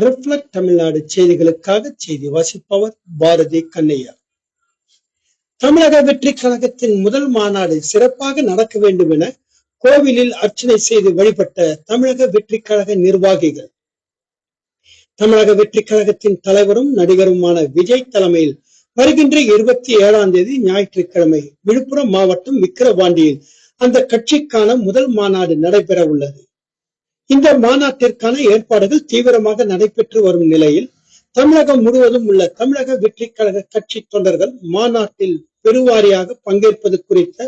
Reflect Tamil Nadu செய்திகளுக்காக செய்தி வாசிப்பவர் பாரதி கண்ணையா. தமிழக வெற்றி கழகத்தின் முதல் மாநாடு சிறப்பாக நடக்க வேண்டும் என கோவிலில் அர்ச்சனை செய்து வழிபட்ட தமிழக வெற்றி கழக நிர்வாகிகள். தமிழக வெற்றி கழகத்தின் தலைவரும் நடிகருமான விஜய் தலைமையில் வருகின்ற 27ஆம் தேதி ஞாயிற்றுக்கிழமை விழுப்புரம் மாவட்டம் விக்கிரவாண்டியில் அந்த கட்சிக்கான முதல் மாநாடு நடைபெற உள்ளது. இந்த மாநாட்டிற்கான ஏற்பாடுகள் தீவிரமாக நடைபெற்று வரும் நிலையில் தமிழகம் முழுவதும் உள்ள தமிழக வெற்றி கழக கட்சி தொண்டர்கள் மாநாட்டில் பெருவாரியாக பங்கேற்பது குறித்த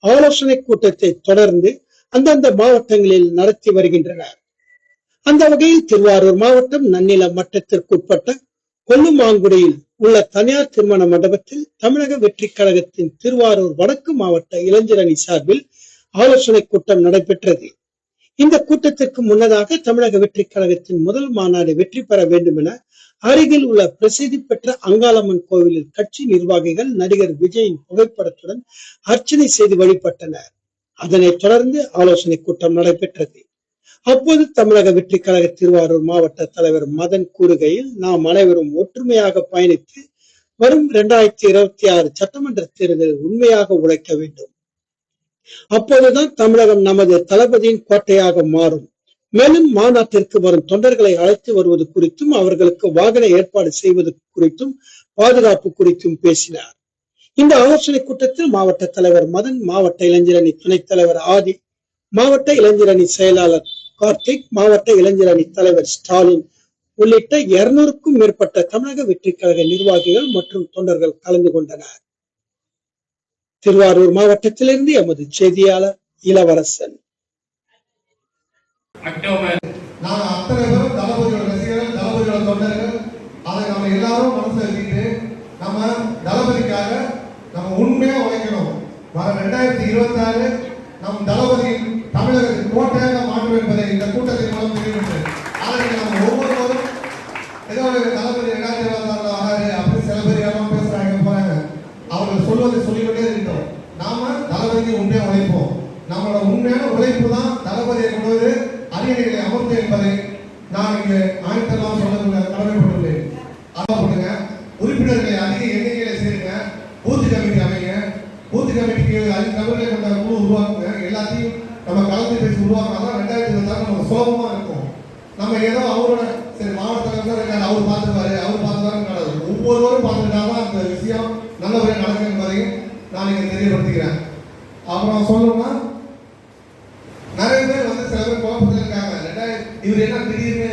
ஆலோசனை கூட்டத்தை தொடர்ந்து அந்தந்த மாவட்டங்களில் நடத்தி வருகின்றனர். அந்த வகையில் திருவாரூர் மாவட்டம் நன்னிலம் வட்டத்திற்குட்பட்ட கொல்லுமாங்குடியில் உள்ள தனியார் திருமண மண்டபத்தில் தமிழக வெற்றி கழகத்தின் திருவாரூர் வடக்கு மாவட்ட இளைஞர் அணி சார்பில் ஆலோசனை கூட்டம் நடைபெற்றது. இந்த கூட்டத்திற்கு முன்னதாக தமிழக வெற்றி கழகத்தின் முதல் மாநாடு வெற்றி பெற வேண்டும் என அருகில் உள்ள பிரசித்தி பெற்ற அங்காளம்மன் கோவிலில் கட்சி நிர்வாகிகள் நடிகர் விஜயின் புகைப்படத்துடன் அர்ச்சனை செய்து வழிபட்டனர். அதனைத் தொடர்ந்து ஆலோசனை கூட்டம் நடைபெற்றது. அப்போது தமிழக வெற்றி கழக திருவாரூர் மாவட்ட தலைவர் மதன் கூறுகையில், நாம் அனைவரும் ஒற்றுமையாக பயணித்து வரும் 2026 சட்டமன்ற தேர்தலில் உண்மையாக உழைக்க வேண்டும். அப்போதுதான் தமிழகம் நமது தளபதியின் கோட்டையாக மாறும். மேலும் மாநாட்டிற்கு வரும் தொண்டர்களை அழைத்து வருவது குறித்தும் அவர்களுக்கு வாகன ஏற்பாடு செய்வது குறித்தும் பாதுகாப்பு குறித்தும் பேசினார். இந்த ஆலோசனை கூட்டத்தில் மாவட்ட தலைவர் மதன், மாவட்ட இளைஞரணி துணைத் தலைவர் ஆதி, மாவட்ட இளைஞரணி செயலாளர் கார்த்திக், மாவட்ட இளைஞரணி தலைவர் ஸ்டாலின் உள்ளிட்ட 200க்கும் மேற்பட்ட தமிழக வெற்றி கழக நிர்வாகிகள் மற்றும் தொண்டர்கள் கலந்து கொண்டனர். திருவாரூர் மாவட்டத்திலிருந்து எமது செய்தியாளர் இளவரசன். நாங்கள் அத்தனை பேரும் தளபதியோட ரசிகர்கள், தளபதியோட தொண்டர்கள். அதை நம்ம எல்லாரும் மனசுல வச்சுக்கிட்டு நம்ம தளபதிக்காக நம்ம உண்மையா உழைக்கணும். வர 2026 நம் தளபதியின் தமிழகத்தின் கோட்டையாக மாற்றும் என்பதை இந்த கூட்டத்தின் மூலம் தெரிவித்து அதை நம்ம ஒவ்வொருவரும் ஏதோ தளபதி 2026 ஆகாது அப்படி சில பேர் எல்லாம் பேசுறாங்க போறாங்க. அவர்கள் சொல்வதை சொல்லிக்கொண்டே இருக்கிறோம். நாம தளபதிக்கு உண்மையா உழைப்போம். நம்மளோட உண்மையான உழைப்பு தான் தளபதியை கொண்டு அரியணைகளை அமர்த்து என்பதை நான் இங்கே ஆயத்தெல்லாம் சொல்ல கடமைப்பட்டுள்ளேன். அதான் பண்ணுங்க, உறுப்பினர்களை அதிக எண்ணிக்கையில சேருங்க, பூத்து கமிட்டி அமைங்க, பூத்து கமிட்டிக்கு 5 நபர்களை கொண்ட குழு உருவாக்குங்க. எல்லாத்தையும் நம்ம கலந்து பேசி உருவாக்கினாதான் 2026 நமக்கு சுலபமா இருக்கும். நம்ம ஏதோ அவரோட சரி மாவட்ட தலைவர் இருக்காரு, அவர் பார்த்துருவாரு, அவர் பார்த்துருவாரு, ஒவ்வொருவரும் பார்த்துக்கிட்டாதான் அந்த விஷயம் நல்லபடியாக நடக்கும் என்பதையும் நான் இங்கே தெரியப்படுத்திக்கிறேன். அப்புறம் சொல்லணும்னா நிறைய பேர் வந்து சில பேர் குழப்பத்தில் இருக்காங்க. இவர் என்ன திடீர்னு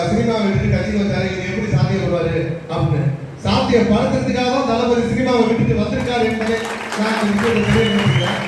சினிமாவை விட்டுட்டு கட்சிக்கு வந்தாரு, இவர் எப்படி சாத்தியப்படுவாரு அப்படின்னு. சாத்தியப்படுத்துறதுக்காக தான் தளபதி சினிமாவை விட்டுட்டு வந்திருக்காரு என்பதை நான் தெரியப்படுத்திக்கிறேன்.